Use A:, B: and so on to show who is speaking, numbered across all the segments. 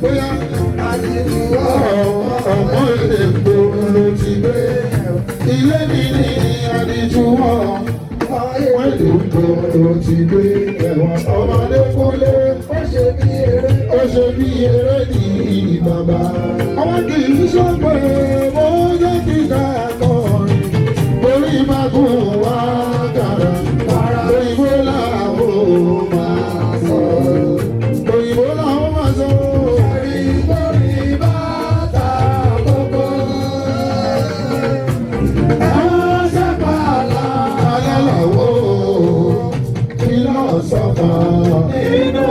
A: bóyá àdìjú ọmọ èkó ló ti gbé ilé mi ní àdìjú ọmọ èkó ló ti gbé ẹ̀wọ̀n ọmọdé kúlé ó ṣe bí eré ní bàbá ọmọ kì í sọ pé mo jẹ́ kí ká kọrin orí máa gùn wá kàrà òyìnbó làwọn máa sọ òyìnbó làwọn máa sọ. Inú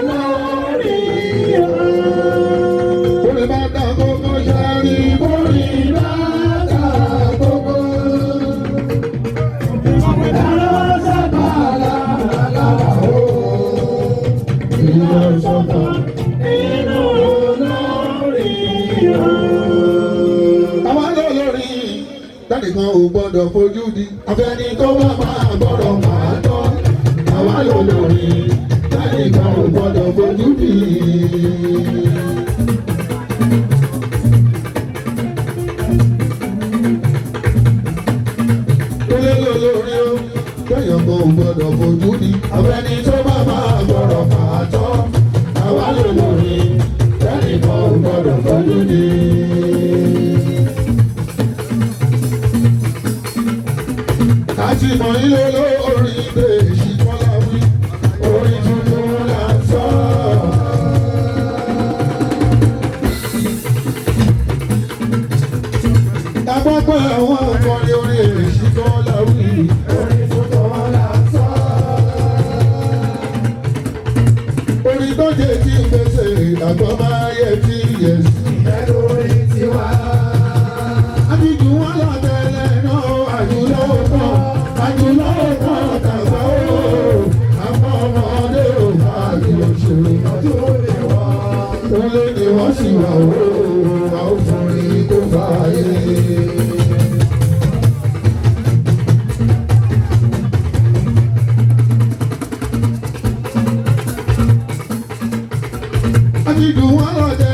A: lórí orí bá dá gbogbo ṣáàrí borí bá dá gbogbo. Ìlú sábàlá lálàó ìlú sọ́kà inú lórí. Àwọn olórí dáníkan ò gbọ́dọ̀ fojú di afẹ́ni tó bá máa gbọ́dọ̀ máa tọ́. Àwa lólórí dáníkan ò gbọ́dọ̀ fojú di. Kúlé lólórí ó dáníkan ò gbọ́dọ̀ fojú di. Afẹ́ni tó bá máa gbọ́dọ̀ máa tọ́. Àwa lólórí dáníkan ò gbọ́dọ̀ fojú di. Àti mọ̀ ilé lórí ìgbésí. Àpapọ̀ àwọn akọrin orí èsì kan láwí. Orin tuntun là ń sọ. Orin tó jẹ́ tí ń gbèsè àgbọ̀ máa yẹ tí yẹ sí. Ìfẹ́ lórí tiwa. Àjùjù wọn lọ tẹ́lẹ̀ náà àjùlọ kan. Àjùlọ kan tàgbà ó. Àwọn ọmọdé ò máa di òṣèré. Ọjọ́ lè wá. Olè ni wọ́n sì wà ó. Àwọn ọkùnrin tó bá yé. Àjùjù wọn lọ tẹ́lẹ̀.